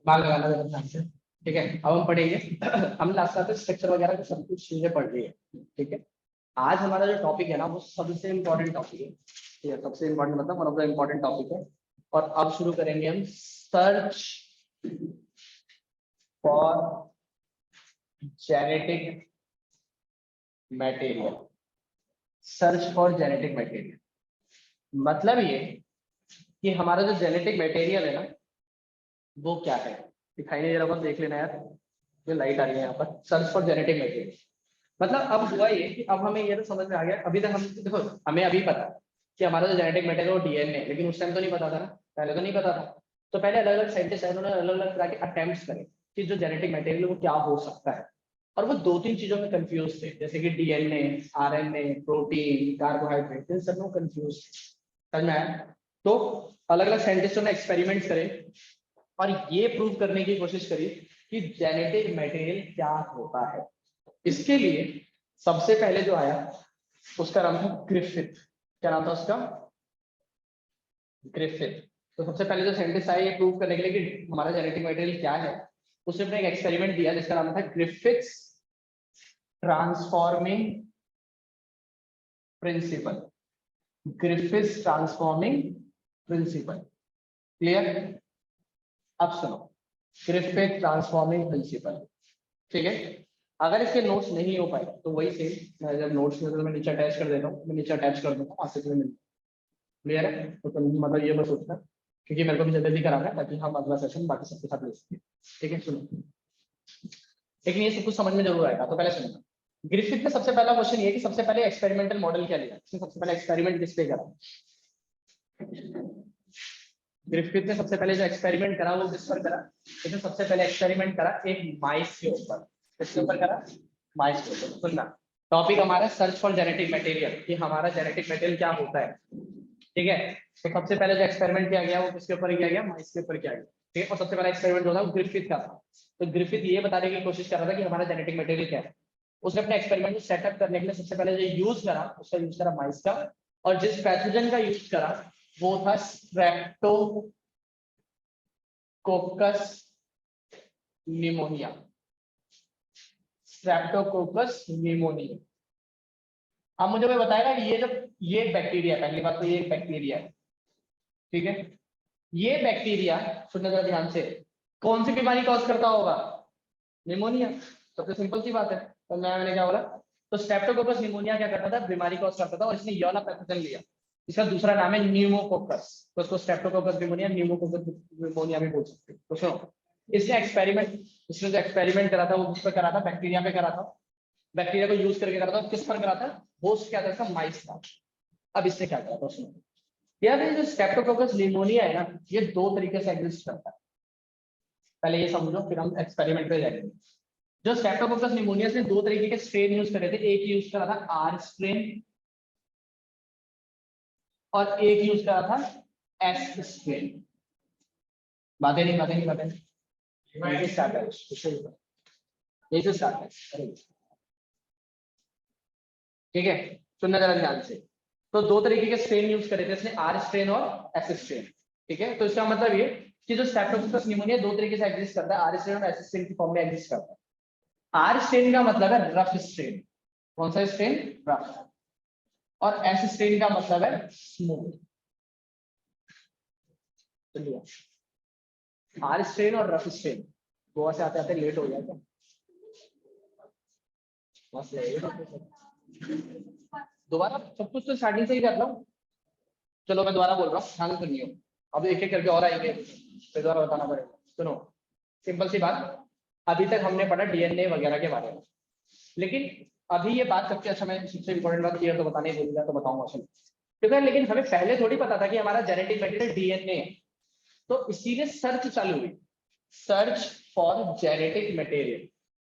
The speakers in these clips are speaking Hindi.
दिमाग लगाना जरा ध्यान से। ठीक है, अब हम पढ़ेंगे। हम लास्ट क्लास में स्ट्रक्चर वगैरह की सब कुछ चीजें पढ़ रही है। ठीक है, आज हमारा जो टॉपिक है ना वो सबसे इम्पोर्टेंट टॉपिक है। ठीक है, सबसे इम्पोर्टेंट मतलब one of the important topic है। और अब शुरू करेंगे हम search for genetic material. Search for genetic material मतलब ये कि हमारा जो जेनेटिक मटेरियल है ना वो क्या है। दिखाई नहीं दे रहा, देख लेना यार, जो लाइट आ रही है यहाँ पर। सर्च फॉर जेनेटिक मटेरियल मतलब अब हुआ ये कि अब हमें ये तो समझ में आ गया। अभी तक हम देखो, हमें अभी पता कि हमारा जो जेनेटिक मटेरियल वो डीएनए है, लेकिन उस टाइम तो नहीं पता था ना, पहले तो नहीं पता था। तो पहले अलग अलग साइंटिस्ट उन्होंने अलग अलग तरह के अटेम्प्ट्स करे कि जो जेनेटिक मटेरियल वो क्या हो सकता है। और वो दो तीन चीजों में कंफ्यूज थे, जैसे कि डीएनए, आरएनए, प्रोटीन, कार्बोहाइड्रेट, इन सब में कंफ्यूज थे। समझ में आया? तो अलग अलग साइंटिस्टों ने एक्सपेरिमेंट करे और ये प्रूव करने की कोशिश करी कि जेनेटिक मटेरियल क्या होता है। इसके लिए सबसे पहले जो आया उसका नाम था ग्रिफिथ। क्या नाम था उसका? ग्रिफिथ। तो सबसे पहले जो साइंटिस्ट आए ये प्रूव करने के लिए कि हमारा जेनेटिक मटेरियल क्या है, उसने अपने एक एक्सपेरिमेंट दिया जिसका नाम था Griffiths transforming principle. Griffiths transforming principle. Clear? अब सुनो, ग्रिफिथ ट्रांसफॉर्मिंग प्रिंसिपल। ठीक है, अगर इसके नोट्स नहीं हो पाए तो वही सेम, मैं जब नोट्स में तो मैं नीचे अटैच कर देता हूँ, मैं नीचे अटैच कर दूंगा, वहां से तुम्हें मिल। क्लियर है? तो तुम मतलब ये मत सोचना, क्योंकि मेरे को भी जल्दी कराना है ताकि हम अगला सेशन बाकी सबके साथ ले सकें। ठीक है, सुनो, लेकिन ये सब कुछ समझ में जरूर आएगा। तो पहले सुनो, ग्रिफिथ में सबसे पहला क्वेश्चन ये है कि सबसे पहले एक्सपेरिमेंटल मॉडल क्या लिया, इसने सबसे पहले एक्सपेरिमेंट किस पे करा। ग्रिफिथ ने सबसे पहले जो एक्सपेरिमेंट करा वो किस पर करा? इसने सबसे पहले एक्सपेरिमेंट करा एक माइस के ऊपर। किसके ऊपर करा? माइस के ऊपर। सुनना, टॉपिक हमारा सर्च फॉर जेनेटिक मटेरियल, कि हमारा जेनेटिक मटेरियल क्या होता है। ठीक है, तो सबसे पहले जो एक्सपेरिमेंट किया गया वो किसके ऊपर किया गया? माइस के ऊपर किया गया। ठीक है, और सबसे पहला एक्सपेरिमेंट जो था वो ग्रिफिथ का था। तो ग्रिफिथ ये बताने की कोशिश कर रहा था कि हमारा जेनेटिक मटेरियल क्या है। उसने अपने एक्सपेरिमेंट को सेटअप करने के लिए सबसे पहले जो यूज करा उसका यूज करा माइस का, और जिस पैथोजन का यूज करा वो था स्ट्रेप्टोकोकस निमोनिया। Streptococcus pneumonia. अब मुझे कोई बताएगा कि ये जो ये बैक्टीरिया, पहली बात तो ये एक बैक्टीरिया है। ठीक है, ये बैक्टीरिया, सुनने जरा ध्यान से, कौन सी बीमारी कॉज करता होगा? निमोनिया। सबसे सिंपल सी बात है। तो मैंने क्या बोला? तो स्ट्रेप्टोकोकस निमोनिया क्या करता था? बीमारी कॉज करता था, और इसने ये वाला पैथोजन लिया। इसका दूसरा नाम है न्यूमोकोकस, तो उसको स्ट्रेप्टोकोकस निमोनिया, न्यूमोकोकस निमोनिया भी बोल सकते हैं। तो सुनो, इसने एक्सपेरिमेंट, इसने जो एक्सपेरिमेंट करा था वो किस पर करा था? बैक्टीरिया पे करा था। बैक्टीरिया को यूज करके करा था। किस पर करा था? होस्ट क्या था इसका? माइस था। अब इससे क्या करा था सुनो, यार ये जो स्ट्रेप्टोकोकस निमोनिया है ना, ये दो तरीके से एग्जिस्ट करता है। पहले ये समझो, फिर हम एक्सपेरिमेंट पे जाएंगे। जो स्ट्रेप्टोकोकस निमोनिया से दो तरीके के स्ट्रेन यूज करे थे। एक यूज करा था आर स्ट्रेन और एक यूज करा था एस स्ट्रेन। बातें नहीं, बातें नहीं, बातें नहीं। यही से स्टार्ट है, यही से स्टार्ट है। ठीक है, सुनना जरा ध्यान से। तो दो तरीके के स्ट्रेन यूज करे थे इसने, आर स्ट्रेन और एस स्ट्रेन। ठीक है, तो इसका मतलब ये कि जो स्ट्रेप्टोकोकस निमोनिया दो तरीके से एग्जिस्ट करता है, आर स्ट्रेन और एस स्ट्रेन की फॉर्म में एग्जिस्ट करता है। आर स्ट्रेन का मतलब है रफ स्ट्रेन। कौन सा स्ट्रेन? रफ। और एस स्ट्रेन का मतलब है स्मूथ। चलिए, आर स्ट्रेन और रफ स्ट्रेन, गोवा से आते आते लेट हो गया क्या? बस लेट हो गया। दोबारा सब कुछ तो स्टार्टिंग से ही कर लो। चलो मैं दोबारा बोल रहा हूँ, ध्यान सुनिए। अब एक एक करके और आएंगे, फिर दोबारा बताना पड़ेगा। सुनो, सिंपल सी बात, अभी तक हमने पढ़ा डीएनए वगैरह के बारे में, लेकिन अभी ये बात सबसे अच्छा, मैं सबसे इंपॉर्टेंट बात ये तो बताने ही भूल गया, तो बताऊंगा सुनो। क्योंकि लेकिन हमें पहले थोड़ी पता था कि हमारा जेनेटिक मटेरियल डीएनए है। तो इसीलिए सर्च चालू हुई, सर्च फॉर जेनेटिक मटेरियल।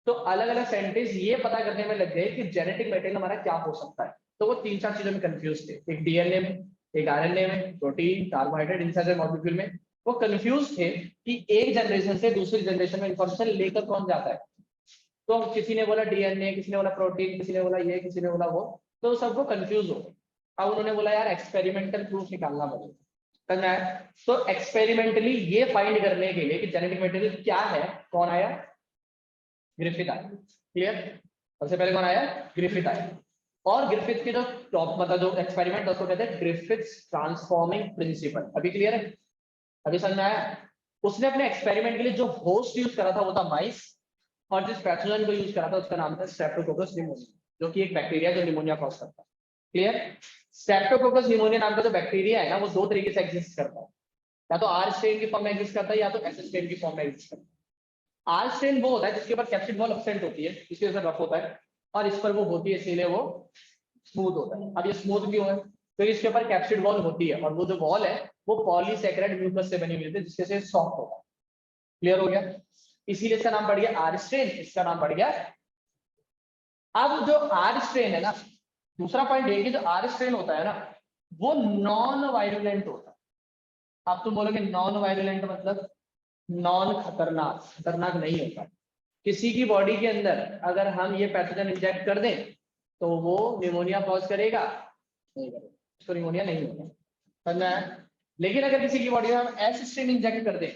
तो अलग अलग साइंटिस्ट ये पता करने में लग गए कि जेनेटिक मटेरियल हमारा क्या हो सकता है। तो वो तीन चार चीजों में कंफ्यूज थे, एक डीएनए में, एक आरएनए में, प्रोटीन, कार्बोहाइड्रेट, इन सारे मॉलिक्यूल में वो कंफ्यूज थे कि एक जनरेशन से दूसरी जनरेशन में इंफॉर्मेशन लेकर कौन जाता है। तो किसी ने बोला डीएनए, किसी ने बोला प्रोटीन, किसी ने बोला ये, किसी ने बोला वो, तो सबको कंफ्यूज हो गए। अब उन्होंने बोला यार एक्सपेरिमेंटल प्रूफ निकालना पड़ेगा। समझ आया? तो एक्सपेरिमेंटली ये फाइंड करने के लिए कि जेनेटिक मटेरियल क्या है, कौन आया? ग्रिफिथ आया। क्लियर? सबसे पहले कौन आया? ग्रिफिथ आया। और ग्रिफिथ के जो टॉप मतलब जो एक्सपेरिमेंट उसको कहते हैं ग्रिफिथ्स ट्रांसफॉर्मिंग प्रिंसिपल। अभी क्लियर है? अभी समझ में आया? उसने अपने एक्सपेरिमेंट के लिए जो होस्ट यूज करा था वो था माइस, और जिस पैथोजन को यूज करा था उसका नाम था स्ट्रेप्टोकोकस निमोनिया, जो कि एक बैक्टीरिया जो निमोनिया कॉज करता है। क्लियर? स्ट्रेप्टोकोकस निमोनिया नाम का जो बैक्टीरिया है ना, वो दो तरीके से एग्जिस्ट करता है, या तो आर स्ट्रेन की फॉर्म में एग्जिस्ट करता है या तो एस स्ट्रेन की फॉर्म में एग्जिस्ट करता है। आर स्ट्रेन वो होता है जिसके ऊपर कैप्सिड वॉल एब्सेंट होती है, इसकी वजह से रफ होता है, और इस पर वो होती है इसीलिए वो स्मूथ होता है। अब ये स्मूथ क्यों है? तो इसके ऊपर कैप्सिड वॉल होती है, और वो जो वॉल है वो पॉलीसैकेराइड म्यूकस से बनी हुई है जिसके से सॉफ्ट होता है। क्लियर हो गया? इसीलिए इसका नाम पड़ गया आर स्ट्रेन, इसका नाम पड़ गया। अब जो आर स्ट्रेन है ना, दूसरा पॉइंट ये कि जो आर स्ट्रेन होता है ना वो नॉन वायरुलेंट होता है। आप तुम बोलोगे नॉन वायरुलेंट मतलब नॉन खतरनाक, खतरनाक नहीं होता। किसी की बॉडी के अंदर अगर हम ये पैथोजन इंजेक्ट कर दें तो वो निमोनिया कॉज करेगा? नहीं करेगा, उसको निमोनिया नहीं होगा। समझ में आया? लेकिन अगर किसी की बॉडी में हम एस स्ट्रेन इंजेक्ट कर दें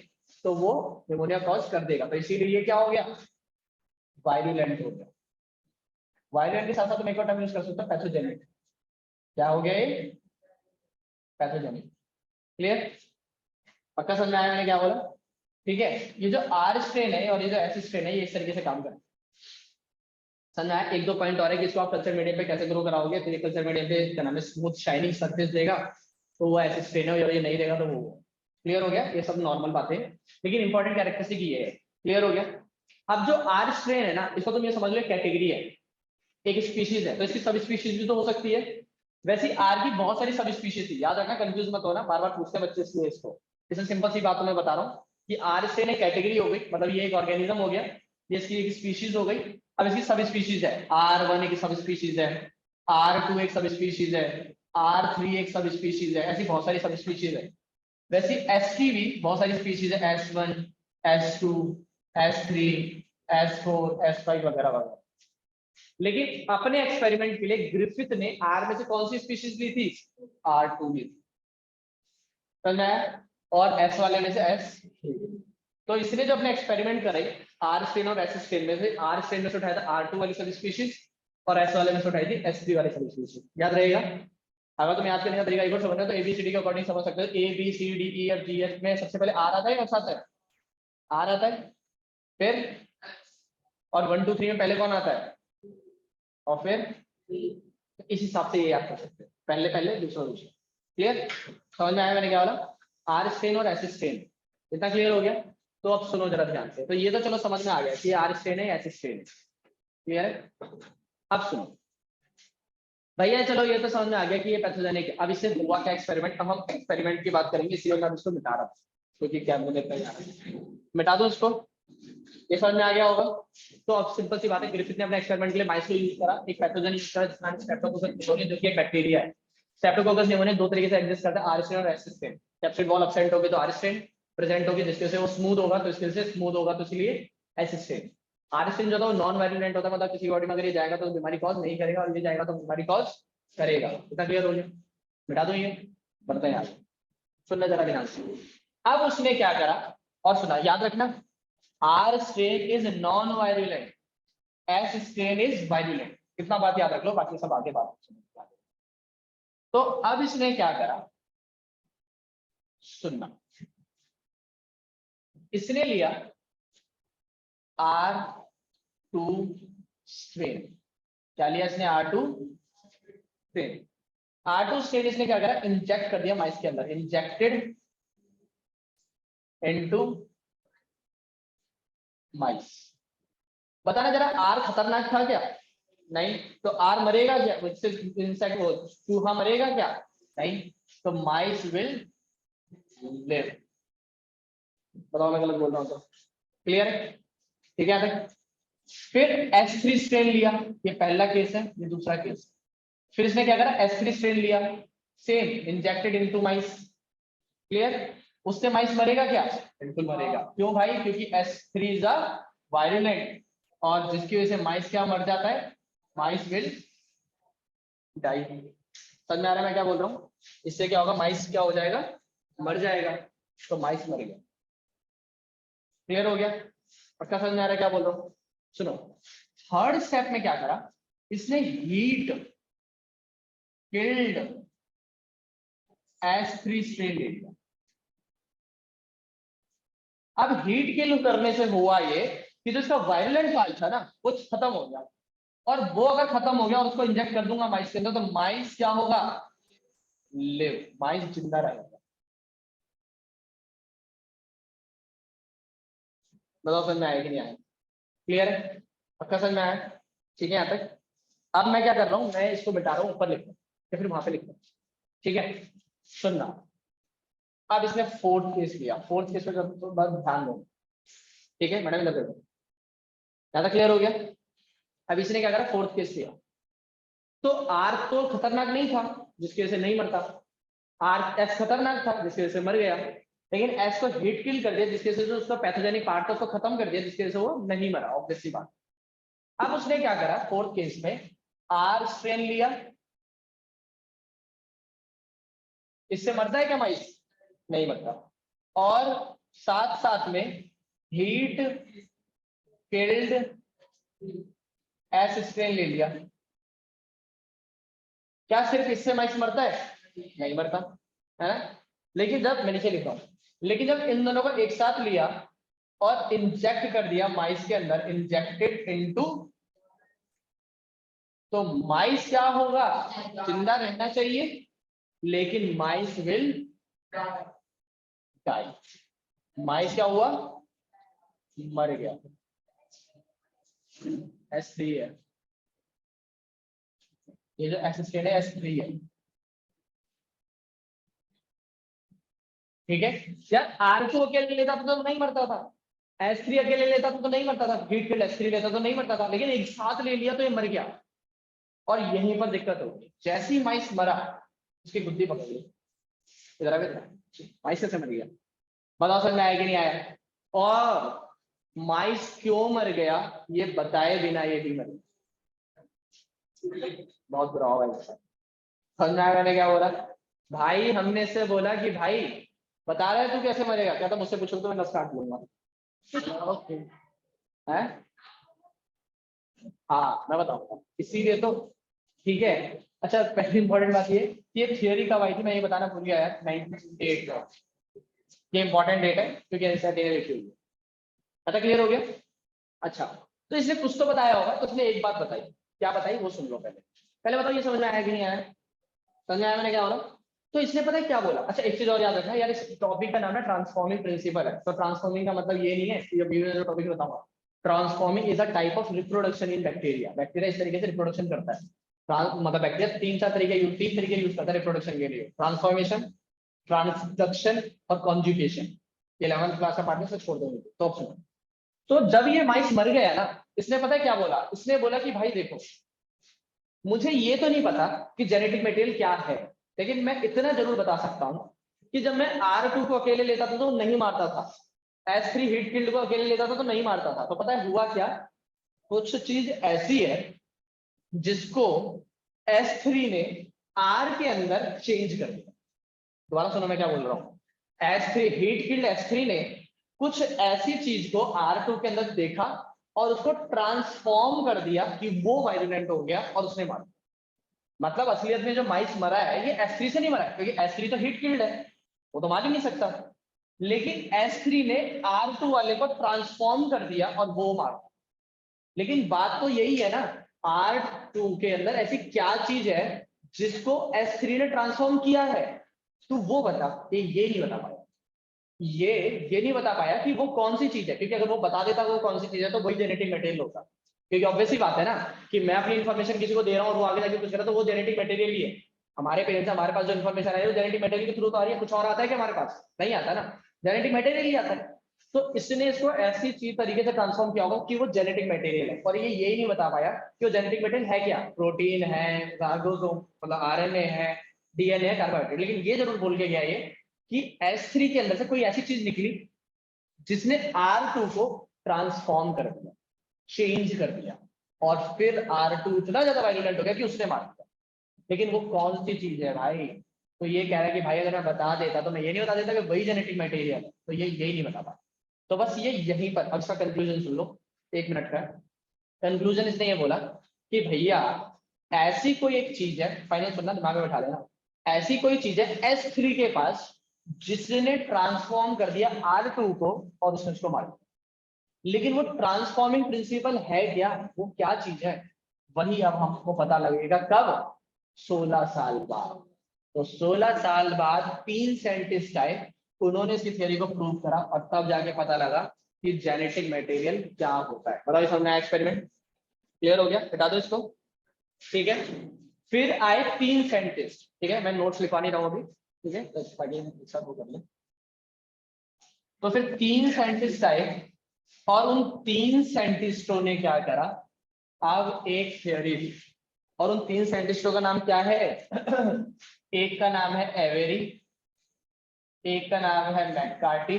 तो वो निमोनिया कॉज कर देगा। तो इसीलिए ये क्या हो गया? वायरुलेंट हो गया। वायरुलेंट के साथ साथ तुम एक और टर्म यूज कर सकते हो, पैथोजेनिक। क्या हो गया ये? पैथोजेनिक। क्लियर? पक्का समझ में आया मैंने क्या बोला? ठीक है? ये जो आर स्ट्रेन है और ये जो एस स्ट्रेन है ये इस तरीके से काम करते हैं। समझ आया? एक दो पॉइंट और है कि इसको आप कल्चर मीडियम पे कैसे ग्रो कराओगे। तो ये कल्चर मीडियम पे क्या नाम है, स्मूथ शाइनिंग सरफेस देगा तो वो एस स्ट्रेन है, और ये नहीं देगा तो वो। क्लियर हो गया? ये सब नॉर्मल बातें, लेकिन इंपॉर्टेंट कैरेक्टरिस्टिक ये है। क्लियर हो गया? अब जो आर स्ट्रेन है ना, इसको तुम ये समझ लो कैटेगरी है, एक स्पीशीज है, तो इसकी सब स्पीशीज भी तो हो सकती है। वैसे आर की बहुत सारी सब स्पीशीज थी, याद रखना, कंफ्यूज मत होना, बार बार पूछते हैं बच्चे इसलिए इसको। इसे सिंपल सी बातों में बता रहा हूँ कि आर स्ट्रेन एक कैटेगरी हो गई, मतलब ये एक ऑर्गेनिज्म हो गया, ये इसकी एक स्पीशीज हो गई। अब इसकी सब स्पीशीज है, R1 एक सब स्पीशीज है, R2 एक सब स्पीशीज है, R3 एक सब स्पीशीज है, ऐसी बहुत सारी सब स्पीशीज है। वैसे एस की भी बहुत सारी स्पीशीज है, S1, S2, S3, S4, S5 वगैरह वगैरह। लेकिन अपने एक्सपेरिमेंट के लिए ग्रिफिथ ने आर में से कौन सी स्पीशीज ली थी? R2 ली थी। समझ आया? और एस वाले में से S3। तो इसने जो अपने एक्सपेरिमेंट कराई आर स्ट्रेन और एस स्ट्रेन में से, आर स्ट्रेन में से उठाया था R2 वाली सब स्पीशीज, और एस वाले में से उठाई थी S3 वाली सब स्पीशीज। याद रहेगा? अगर तुम याद करने का तरीका एक बार समझना तो ABCD के अकॉर्डिंग समझ सकते हो। ABCDEFGH में सबसे पहले आर आता है और साथ है आर आता है, फिर और 1 2 3 में पहले कौन आता है, और फिर इस हिसाब से ये याद कर सकते हैं, पहले पहले दूसरा दूसरा। क्लियर? समझ में आया मैंने क्या बोला? आर स्ट्रेन और एस स्ट्रेन, इतना क्लियर हो गया? तो अब सुनो जरा ध्यान से। तो ये तो चलो समझ में आ गया कि आर स्ट्रेन है एस स्ट्रेन। क्लियर है? अब सुनो भैया, चलो ये तो समझ में आ गया कि ये पैथोजेनिक है। अब इससे हुआ क्या एक्सपेरिमेंट? अब हम एक्सपेरिमेंट की बात करेंगे, इसलिए मैं इसको मिटा रहा हूँ क्योंकि क्या मुझे मिटा दो इसको। ये समझ में आ गया होगा? तो अब सिंपल सी बात है, ग्रिफिथ ने अपने एक्सपेरिमेंट के लिए माइस को यूज करा, एक पैथोजन यूज करा जिसका नाम स्ट्रेप्टोकोकस निमोनिया, जो कि एक बैक्टीरिया है। स्ट्रेप्टोकोकस निमोनिया दो तरीके से एग्जिस्ट करता है, आर स्ट्रेन और S strain. Capsid wall absent होगी तो आर स्ट्रेन, प्रेजेंट होगी जिसके से वो स्मूथ होगा तो इसके से स्मूथ होगा तो इसलिए एस स्ट्रेन। आर स्ट्रेन जो था वो नॉन वायरुलेंट होता है, मतलब किसी बॉडी में अगर ये जाएगा तो बीमारी कॉज नहीं करेगा, और ये जाएगा तो बीमारी कॉज करेगा। इतना क्लियर हो गया? मिटा दो ये, बढ़ते हैं आगे। सुनना जरा ध्यान से। अब उसने क्या करा, और सुना, याद रखना, R strain is non virulent, S strain is virulent. इतना बात याद रख लो, बाकी सब आगे बात। तो अब इसने क्या करा, सुनना, इसने लिया R2 स्ट्रेन। क्या लिया इसने? R2 strain. R2 स्ट्रेन इसने क्या करा, इंजेक्ट कर दिया माइस के अंदर, इंजेक्टेड इनटू माइस। बताना जरा, आर खतरनाक था क्या? नहीं। तो आर मरेगा क्या? इंसेक्ट वो चूहा मरेगा क्या? नहीं। तो माइस विल लिव। बताओ मैं गलत बोल रहा हूँ तो? क्लियर है? ठीक है? फिर S3 स्ट्रेन लिया, ये पहला केस है, ये दूसरा केस। फिर इसने क्या करा, S3 स्ट्रेन लिया, सेम इंजेक्टेड इनटू माइस। क्लियर? उससे माइस मरेगा क्या? बिल्कुल मरेगा। क्यों भाई? क्योंकि S3 इज अ वायरुलेंट, और जिसकी वजह से माइस क्या मर जाता है, माइस विल डाई। समझ में आ रहा है मैं क्या बोल रहा हूँ? इससे क्या होगा, माइस क्या हो जाएगा, मर जाएगा, तो माइस मर गया। क्लियर हो गया? पक्का समझ में आ रहा है क्या बोल रहा हूँ? सुनो, थर्ड स्टेप में क्या करा, इसने हीट किल्ड H3 स्ट्रेन ले लिया। अब हीट किल करने से हुआ ये कि जो इसका वायलेंट पार्ट था ना वो खत्म हो गया, और वो अगर खत्म हो गया और उसको इंजेक्ट कर दूंगा माइस के अंदर, तो माइस क्या होगा, लिव, माइस जिंदा रहेगा। बताओ समझ में आया कि नहीं आया? क्लियर है? पक्का समझ में आया? ठीक है यहाँ तक? अब मैं क्या कर रहा हूँ, मैं इसको मिटा रहा हूँ, ऊपर लिख रहा हूँ या फिर वहां पे लिख रहा हूँ। ठीक है, सुनना। अब इसने फोर्थ केस लिया, फोर्थ केस में तो बस ध्यान दो। ठीक है मैडम, लग ज्यादा क्लियर हो गया? अब इसने क्या करा, फोर्थ केस लिया, तो आर तो खतरनाक नहीं था जिसकी वजह से नहीं मरता, आर एस खतरनाक था जिसकी वजह से मर गया, लेकिन एस को हिट किल कर दिया जिसकी वजह से जो उसका पैथोजेनिक पार्ट था उसको खत्म कर दिया, जिसकी वजह से वो नहीं मरा, ऑब्वियसली बात। अब उसने क्या करा, फोर्थ केस में आर स्ट्रेन लिया, इससे मरता है क्या माइस? नहीं मरता। और साथ साथ में हीट किल्ड एस स्ट्रेन ले लिया, क्या सिर्फ इससे माइस मरता है? नहीं मरता, है ना? लेकिन जब मैं नीचे लिख रहा हूं, लेकिन जब इन दोनों को एक साथ लिया और इंजेक्ट कर दिया माइस के अंदर, इंजेक्टेड इनटू, तो माइस क्या होगा, जिंदा रहना चाहिए, लेकिन माइस विल डाई। माइस क्या हुआ, मर गया। S3 है, ये जो एसिस्टेंट है S3 है। ठीक है यार, R2 अकेले लेता तो नहीं मरता था, S3 अकेले लेता तो नहीं मरता था, हीट किल S3 लेता तो नहीं मरता था, लेकिन एक साथ ले लिया तो ये मर गया। और यहीं पर दिक्कत होगी, जैसे ही माइस मरा उसकी बुद्धि पकड़ ली, इधर आ गया, माइस कैसे मर गया? बताओ समझ में आया कि नहीं आया? और माइस क्यों मर गया ये बताए बिना ये भी मर गया। बहुत बुरा होगा इसका। समझ में आया मैंने क्या बोला? भाई हमने इससे बोला कि भाई बता रहे तू कैसे मरेगा, क्या? तो मुझसे पूछो तो मैं नस काट लूंगा। ओके है, हाँ मैं बताऊंगा, इसीलिए तो। ठीक है, अच्छा पहली इंपॉर्टेंट बात ये थियोरी कब आई थी मैं ये बताना भूल गया यार, 1908। ये इंपॉर्टेंट डेट है क्योंकि ऐसा लिखी हुई है। अच्छा क्लियर हो गया? अच्छा, तो इसने कुछ तो बताया होगा, तो इसने एक बात बताई, क्या बताई वो सुन लो पहले। पहले बताओ ये समझ में आया कि नहीं आया? समझ में आया मैंने क्या बोला? तो इसने पता है क्या बोला, अच्छा एक चीज और याद रखना यार, इस टॉपिक का नाम है ट्रांसफॉर्मिंग प्रिंसिपल है, तो ट्रांसफॉर्मिंग का मतलब ये नहीं है कि अभी मैं जो टॉपिक बताऊंगा, transforming is a type of reproduction in bacteria. Bacteria इस तरीके से रिप्रोडक्शन करता है, मतलब बैक्टीरिया तीन तरीके यूज करता है रिप्रोडक्शन के लिए, ट्रांसफॉर्मेशन, ट्रांसडक्शन और कॉन्जुगेशन। ये 11th क्लास का पार्ट है, छोड़ दोगे तो ऑप्शन। तो जब ये माइस मर गया ना, इसने पता है क्या बोला, इसने बोला कि भाई देखो मुझे ये तो नहीं पता कि जेनेटिक मटेरियल क्या है, लेकिन मैं इतना जरूर बता सकता हूं कि जब मैं R2 को अकेले लेता था तो नहीं मारता था, S3 हीट किल्ड को अकेले लेता था तो नहीं मारता था, तो पता है हुआ क्या, कुछ चीज ऐसी है जिसको S3 ने R के अंदर चेंज कर दिया। दोबारा सुनो मैं क्या बोल रहा हूँ, S3 हीट किल्ड S3 ने कुछ ऐसी चीज को R2 के अंदर देखा और उसको ट्रांसफॉर्म कर दिया कि वो वायलेंट हो गया और उसने मारा। मतलब असलियत में जो माइस मरा है ये S3 से नहीं मरा है, क्योंकि S3 तो हीट किल्ड है, वो तो मार ही नहीं सकता, लेकिन S3 ने R2 वाले को ट्रांसफॉर्म कर दिया और वो मार। लेकिन बात तो यही है ना, R2 के अंदर ऐसी क्या चीज है जिसको S3 ने ट्रांसफॉर्म किया है, तू वो बता। ये नहीं बता पाया, ये नहीं बता पाया कि वो कौन सी चीज है, क्योंकि अगर वो बता देता वो कौन सी चीज है तो वही जेनेटिक मटेरियल होता। क्योंकि ऑब्वियस ही बात है ना कि मैं अपनी इन्फॉर्मेशन किसी को दे रहा हूँ और वो आगे जाके कुछ कर रहा है तो वो जेनेटिक मटेरियल ही है। हमारे पेरेंट्स हमारे पास जो इन्फॉर्मेशन है वो जेनेटिक मटेरियल के थ्रू तो आ रही है, कुछ और आता है कि हमारे पास नहीं आता ना, जेनेटिक मटेरियल ही आता है। तो इसने इसको ऐसी चीज तरीके से ट्रांसफॉर्म किया होगा कि वो जेनेटिक मटेरियल है, और ये यही नहीं बता पाया कि वो जेनेटिक मटेरियल है क्या, प्रोटीन है, मतलब आरएनए है, डीएनए है, कार्बोहाइड्रेट। लेकिन ये जरूर बोल के गया ये कि S3 के अंदर से कोई ऐसी चीज निकली जिसने R2 को ट्रांसफॉर्म कर दिया, चेंज कर दिया, और फिर R2 इतना ज्यादा वायलेंट हो गया कि उसने मार दिया। लेकिन वो कौन सी चीज है भाई, तो ये कह रहा है कि भाई अगर मैं बता देता तो मैं ये नहीं बता देता कि वही जेनेटिक मटेरियल, तो ये यही नहीं बता पाता। तो बस ये यहीं पर, अब इसका कंक्लूजन सुन लो 1 मिनट का। कंक्लूजन इसने ये बोला कि भैया ऐसी कोई एक चीज है, फाइनल सुनना दिमाग में बैठा लेना, ऐसी कोई चीज है S3 के पास जिसने ट्रांसफॉर्म कर दिया R2 को और उसने उसको मार दिया। लेकिन वो ट्रांसफॉर्मिंग प्रिंसिपल है क्या, वो क्या चीज है, वही अब हमको पता लगेगा कब, 16 साल बाद। तो 16 साल बाद 3 साइंटिस्ट आए, उन्होंने इसकी थ्योरी को प्रूव करा और तब जाके पता लगा कि जेनेटिक मटेरियल क्या होता है। बताओ, समझ में एक्सपेरिमेंट क्लियर हो गया? हटा दो इसको, ठीक है। फिर आए 3 साइंटिस्ट, ठीक है, मैं नोट्स लिखवा नहीं रहा हूं अभी, ठीक है, तो एक साथ वो कर ले। तो फिर 3 साइंटिस्ट आए और उन 3 साइंटिस्टों ने क्या करा, अब एक थ्योरी दी, और उन 3 साइंटिस्टों का नाम क्या है एक का नाम है एवेरी, एक का नाम है मैककार्टी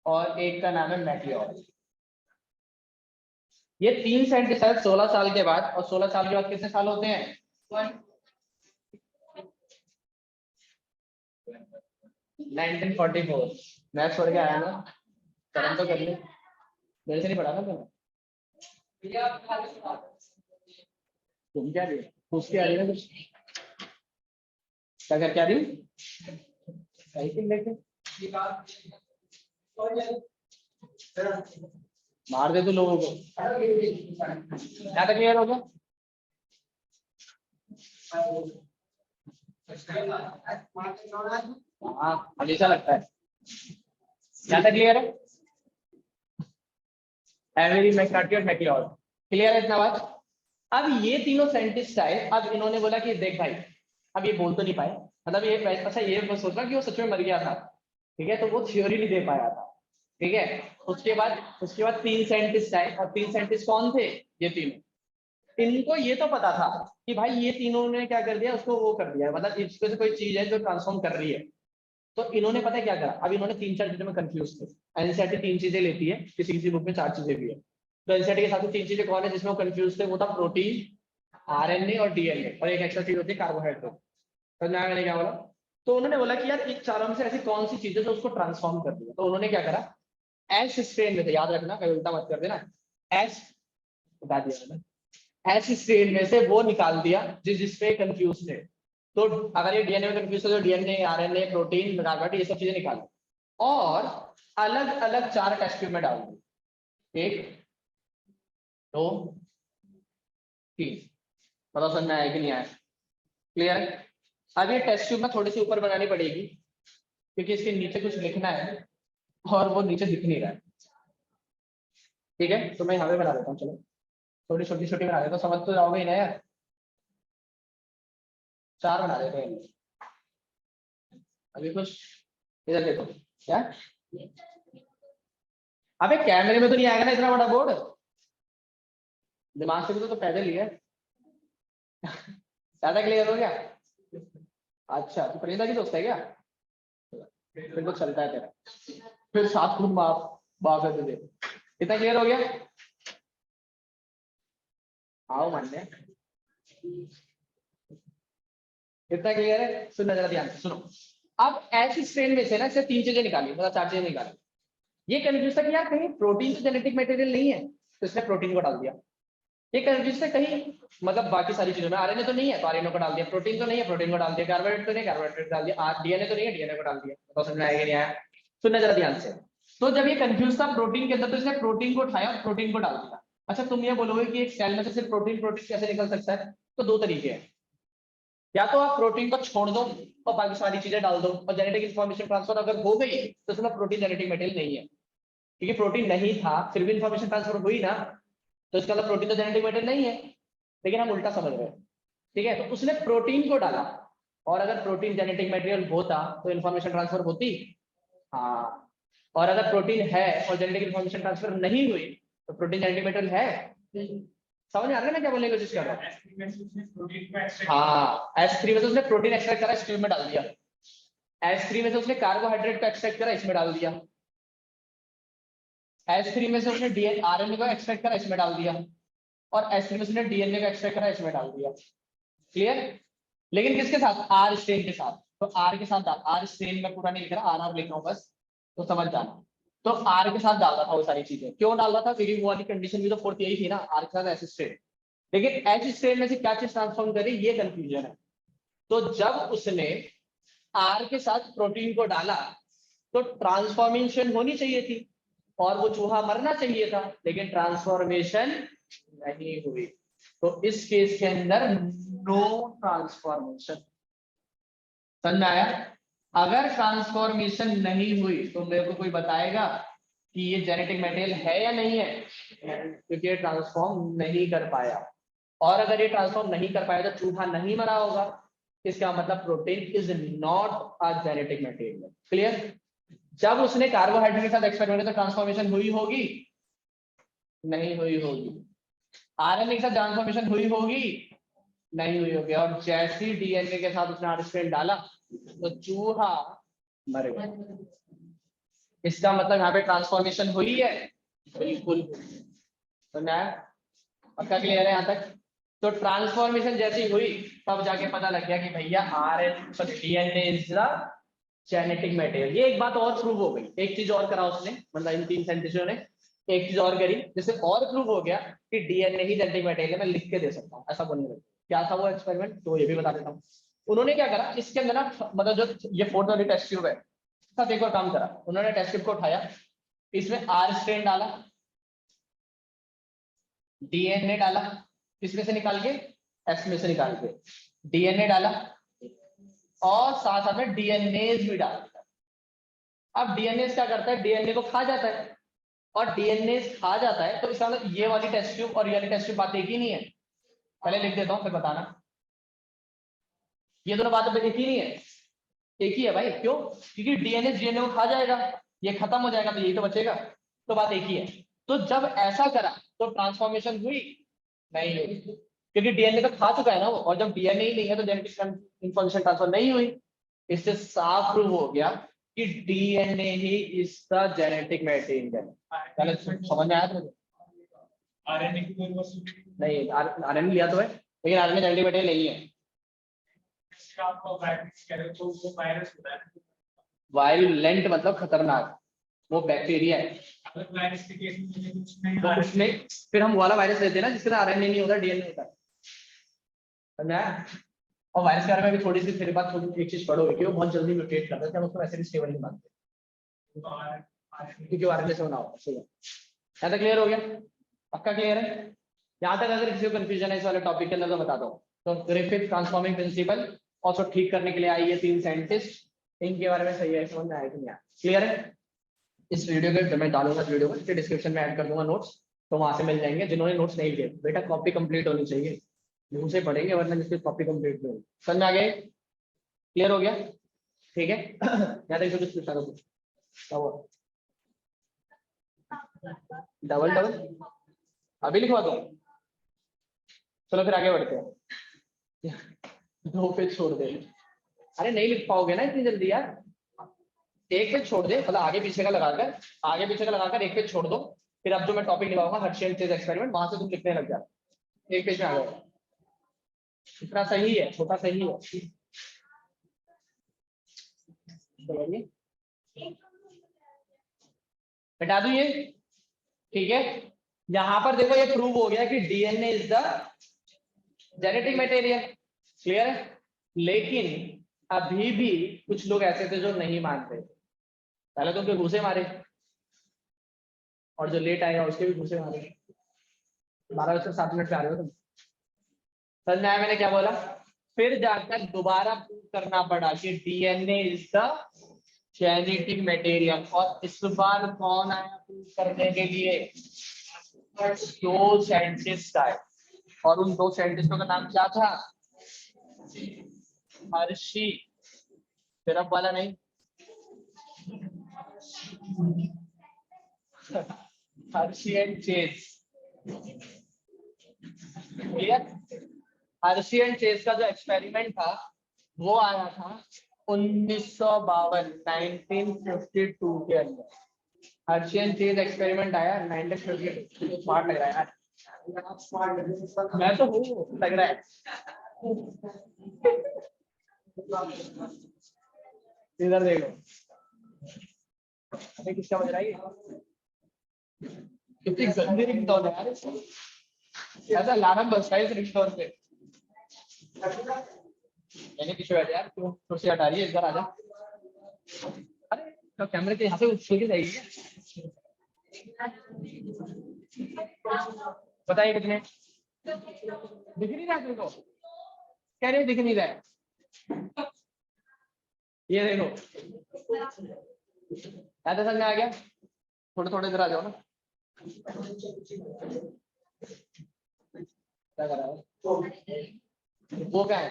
और एक का नाम है मैक्लिओड। ये 3 साइंटिस्ट आए 16 साल के बाद, और 16 साल के बाद कितने साल होते हैं? 1944। मैथ्स पढ़ के आया ना, कर्म तो कर ले, मेरे से नहीं पढ़ा ना तुमने। तुम क्या रही पूछ के आ रही है ना कुछ, क्या करके आ रही हूँ? साइकिल लेके मार दे तू लोगों को। क्या तक क्लियर हो गया? हाँ हमेशा लगता है। क्या तक क्लियर है? एवेरी, मैककार्टी और मैक्लिओड, क्लियर है इतना बात? अब ये तीनों साइंटिस्ट आए, अब इन्होंने बोला कि देख भाई, अब ये बोल तो नहीं पाए, मतलब ये अच्छा ये मैं सोच रहा कि वो सच में मर गया था, ठीक है, तो वो थ्योरी नहीं दे पाया था, ठीक है। उसके बाद 3 साइंटिस्ट आए, और 3 साइंटिस्ट कौन थे? ये तीनों। इनको ये तो पता था कि भाई ये तीनों ने क्या कर दिया, उसको वो कर दिया, मतलब इसमें से कोई चीज है जो ट्रांसफॉर्म कर रही है। तो इन्होंने पता है क्या करा, अब इन्होंने 3-4 चीजों में कंफ्यूज थे। एनसीईआरटी 3 चीजें लेती है, किसी किसी बुक में 4 चीजें भी है। तो एनसीईआरटी के हिसाब से 3 चीजें कौन है जिसमें वो कंफ्यूज थे, वो था प्रोटीन, आरएनए और डीएनए, और एक एक्स्ट्रा चीज होती है कार्बोहाइड्रेट। समझ में आया मैंने क्या बोला? तो उन्होंने बोला कि यार इन चारों में से ऐसी कौन सी चीज है जो उसको ट्रांसफॉर्म कर दिया। तो उन्होंने क्या करा, एस स्ट्रेन में से, याद रखना कहीं उल्टा मत कर देना, एस बता दिया मैंने, एस स्ट्रेन में से वो निकाल दिया जिसपे कंफ्यूज थे। तो अगर ये डीएनए में कंफ्यूज है तो डीएनए, आरएनए, प्रोटीन, कार्बोहाइड्रेट, ये सब चीजें निकाल, और अलग अलग 4 टेस्ट ट्यूब में डाल दी, 1 2 3। पता समझ में आया कि नहीं आया? क्लियर है? अब ये टेस्ट ट्यूब में थोड़ी सी ऊपर बनानी पड़ेगी, क्योंकि इसके नीचे कुछ लिखना है और वो नीचे दिख नहीं रहा है, ठीक है। तो मैं यहाँ पे बना देता हूँ, चलो थोड़ी छोटी छोटी बना देता हूँ, समझ तो जाओगे ही ना यार। 4 बना देते हैं अभी कुछ। इधर देखो क्या, अबे कैमरे में तो नहीं आएगा ना इतना बड़ा बोर्ड, दिमाग से भी तो पैदल ही है। ज्यादा क्लियर हो गया? अच्छा तो प्रेरणा की दोस्त है क्या? फिर तो चलता है तेरा, फिर 7 खून माफ माफ कर दे। कितना क्लियर हो गया? आओ मानने, कितना क्लियर है? सुनना जरा ध्यान से सुनो। अब ऐसी स्ट्रेन में से ना सिर्फ 3 चीजें निकाली, मतलब 4 चीजें निकाली। ये कंफ्यूज था कि यार कहीं प्रोटीन तो जेनेटिक मटेरियल नहीं है, तो इसने प्रोटीन को डाल दिया। ये कंफ्यूज था कहीं, मतलब बाकी सारी चीजों में आरएनए तो नहीं है तो आरएनए को डाल दिया, प्रोटीन तो नहीं है प्रोटीन को डाल दिया, कार्बोहाइड्रेट तो नहीं कार्बोहाइड्रेट डाल दिया, डीएनए तो नहीं है डीएनए को डाल दिया। तो समझ में आएगा नहीं आया? सुनना जरा ध्यान से। तो जब ये कंफ्यूज था प्रोटीन के अंदर, तो इसने प्रोटीन को उठाया और प्रोटीन को डाल दिया। अच्छा तुम ये बोलोगे कि एक सेल में से सिर्फ प्रोटीन प्रोटीन कैसे निकल सकता है? तो 2 तरीके हैं, या तो आप प्रोटीन को छोड़ दो और बाकी सारी चीजें डाल दो, और जेनेटिक इन्फॉर्मेशन ट्रांसफर अगर हो गई तो उसमें प्रोटीन जेनेटिक मटेरियल नहीं है, क्योंकि प्रोटीन नहीं था फिर भी इन्फॉर्मेशन ट्रांसफर हुई ना, तो इसका मतलब प्रोटीन तो जेनेटिक मटेरियल नहीं है। लेकिन हम उल्टा समझ रहे हैं, ठीक है। तो उसने प्रोटीन को डाला, और अगर प्रोटीन जेनेटिक मटेरियल होता तो इन्फॉर्मेशन ट्रांसफर होती। हाँ, और अगर प्रोटीन है और जेनेटिक इन्फॉर्मेशन ट्रांसफर नहीं हुई तो प्रोटीन जेनेटिक मटेरियल है। समझ में आ रहा है मैं क्या बोलने की कोशिश कर रहा हूँ? हाँ, S3 में से उसने प्रोटीन एक्सट्रैक्ट करा, स्ट्रीम में डाल दिया। S3 में से उसने कार्बोहाइड्रेट को एक्सट्रैक्ट करा, इसमें डाल दिया। S3 में से उसने डीएनए आरएनए को एक्सट्रैक्ट करा, इसमें डाल दिया। और S3 में से उसने डीएनए को एक्सट्रैक्ट करा, इसमें डाल दिया। क्लियर? लेकिन किसके साथ, आर स्ट्रेन के साथ। तो आर के साथ डाल, आर स्ट्रेन में पूरा नहीं लिख रहा, आर लिख रहा हूँ बस, तो समझ जाना। तो आर के साथ डाल रहा था वो सारी चीजें, क्यों डाल रहा था, क्योंकि वो वाली कंडीशन भी तो फोर्थ यही थी ना, आर के साथ एस स्ट्रेन। लेकिन एच स्ट्रेन में से क्या चीज ट्रांसफॉर्म करी, ये कंफ्यूजन है। तो जब उसने आर के साथ प्रोटीन को डाला तो ट्रांसफॉर्मेशन होनी चाहिए थी और वो चूहा मरना चाहिए था, लेकिन ट्रांसफॉर्मेशन नहीं हुई। तो इस केस के अंदर नो ट्रांसफॉर्मेशन। समझ में आया। अगर ट्रांसफॉर्मेशन नहीं हुई तो मेरे को कोई बताएगा कि ये जेनेटिक मटेरियल है या नहीं है, क्योंकि ये ट्रांसफॉर्म नहीं कर पाया। और अगर ये ट्रांसफॉर्म नहीं कर पाया तो चूहा नहीं मरा होगा, इसका मतलब protein is not a genetic material. Clear. जब उसने कार्बोहाइड्रेट के साथ एक्सपेरिमेंट किया तो ट्रांसफॉर्मेशन हुई होगी, नहीं हुई होगी। आरएनए के साथ ट्रांसफॉर्मेशन हुई होगी, नहीं हुई होगी। और जैसे डीएनए के साथ उसने आर्टिफिशियल डाला तो चूहा मर गया। इसका मतलब यहाँ पे ट्रांसफॉर्मेशन हुई है, बिल्कुल। तो मैं पक्का क्लियर है यहाँ तक। तो ट्रांसफॉर्मेशन जैसी हुई तब जाके पता लग गया कि भैया DNA is the genetic material. ये एक बात और प्रूव हो गई, एक चीज और करा उसने, मतलब इन 3 साइंटिस्टों ने एक चीज और करी, जिससे और प्रूव हो गया कि डीएनए ही जेनेटिक मटेरियल, मैं लिख के दे सकता हूँ, ऐसा बोलने लगे। क्या था वो एक्सपेरिमेंट, तो ये भी बता देता हूँ। उन्होंने क्या करा, इसके अंदर ना, मतलब जो ये फोर्थ वाली टेस्ट ट्यूब है, साथ एक और काम करा। उन्होंने टेस्ट ट्यूब को उठाया, इसमें आर स्ट्रेन डाला, डीएनए डाला, किसमें से निकाल के, एस में से निकाल के डीएनए डाला, और साथ साथ में डीएनए भी डाल दिया। अब डीएनए क्या करता है, डीएनए को खा जाता है, और डीएनए खा जाता है तो इसका मतलब ये वाली टेस्ट ट्यूब और ये वाली टेस्ट ट्यूब बात एक ही नहीं है। पहले लिख देता हूं फिर बताना, ये दोनों बातें एक ही नहीं है, एक ही है भाई। क्यों, क्योंकि डीएनए डीएनए को खा जाएगा, ये खत्म हो जाएगा तो यही तो बचेगा, तो बात एक ही है। तो जब ऐसा करा तो ट्रांसफॉर्मेशन हुई, नहीं हुई, क्योंकि डीएनए तो खा चुका है ना वो, और जब डीएनए ही नहीं है तो जेनेटिक इंफॉर्मेशन ट्रांसफर नहीं हुई। इससे साफ प्रूव हो गया कि DNA he is the genetic material. पहले समझ में आया तुझे, आरएनए की कोई वस्तु नहीं आरएनए लिया तो है, लेकिन आरएनए जेनेटिक मटेरियल नहीं है। आपका वायरस कह रहे हो तो वो वायरस होता है, वायलेंट मतलब खतरनाक, वो बैक्टीरिया है। अगर वायरस के केस में कुछ नहीं तो उसमें फिर हम वाला वायरस लेते हैं ना जिसके अंदर आरएनए नहीं होता, डीएनए होता है। समझा। और वायरस के बारे में भी थोड़ी सी फिर बात, थोड़ी एक चीज पढ़ोगे कि वो बहुत जल्दी म्यूटेट करता है, हम उसको वैसे भी स्टेबल नहीं मानते क्योंकि आरएनए से होना होता है। सही है, यहाँ तक क्लियर हो गया, पक्का क्लियर है। यहाँ तक अगर किसी को कंफ्यूजन है इस वाले टॉपिक के अंदर तो बता दो। तो ग्रिफिथ ट्रांसफॉर्मिंग प्रिंसिपल और उसको ठीक करने के लिए आई है 3 साइंटिस्ट, इनके बारे में सही है, समझ में आया कि नहीं आया, क्लियर है। इस वीडियो के मैं डालूंगा, इस वीडियो को डिस्क्रिप्शन में ऐड कर दूंगा नोट्स, तो वहां से मिल जाएंगे। जिन्होंने नोट्स नहीं लिए, बेटा कॉपी कंप्लीट होनी चाहिए, मुंह से पढ़ेंगे वरना जिसकी कॉपी कंप्लीट नहीं होगी। समझ में आ गए, क्लियर हो गया, ठीक है। यहाँ तक कुछ पूछा तो डबल डबल अभी लिखवा दो, चलो फिर आगे बढ़ते हैं। 2 पेज छोड़ दे, अरे नहीं लिख पाओगे ना इतनी जल्दी यार, 1 पेज छोड़ दे, मतलब आगे पीछे का लगाकर, आगे पीछे का लगाकर 1 पेज छोड़ दो। फिर अब जो मैं टॉपिक निभाऊंगा हर्शियन चेज एक्सपेरिमेंट, वहां से तुम लिखने लग जाओ, 1 पेज में आ गए। इतना सही है, छोटा सही है। चलिए हटा दू ये, ठीक है। यहाँ पर देखो ये प्रूव हो गया कि DNA is the genetic material, clear है। लेकिन अभी भी कुछ लोग ऐसे थे जो नहीं मानते, पहले तो उनके घूसे मारे, और जो लेट आएगा उसके भी घूसे मारे। 12:07 पे आ रहे हो तुम, समझ में आया मैंने क्या बोला। फिर जाकर दोबारा प्रूव करना पड़ा कि DNA is the genetic material, और इस बार कौन आया प्रूव करने के लिए, 2 साइंटिस्ट आए, और उन 2 साइंटिस्टों का नाम क्या था, हर्षी, सिरप वाला नहीं, Hershey and Chase, clear. Hershey and Chase का जो एक्सपेरिमेंट था वो आया था 1952, 1952 के अंदर। हर्षी एंड चेज एक्सपेरिमेंट आया 1952। स्मार्ट लग रहा है यार, मैं तो हूँ लग रहा है। इधर देखो, अरे किसका बज रहा है ये? कितनी गंदी रिंगटोन है यार इसकी। ऐसा अलार्म बजता है इस रिंगटोन पे। मैंने पीछे बैठ यार, तू कुर्सी हटा रही है, इधर आ जा। अरे तो कैमरे के यहाँ से उछल के जाएगी क्या? बताइए कितने? दिख नहीं रहा तेरे को? कह रहे दिख नहीं रहा है। ये देखो, ऐसा समझ में आ गया? थोड़े थोड़े इधर आ जाओ ना। क्या कर रहा है वो? क्या है?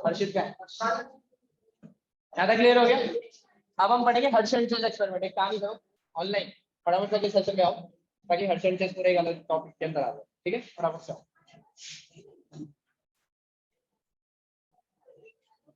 हर्षित का है? ज्यादा क्लियर हो गया? अब हम पढ़ेंगे हर्षेंचेस एक्सपेरिमेंट। एक काम करो, ऑनलाइन फटाफट से सेशन पे आओ, ताकि हर्षेंचेस पूरे एक अलग टॉपिक के अंदर आ जाए। ठीक है, फटाफट से आओ।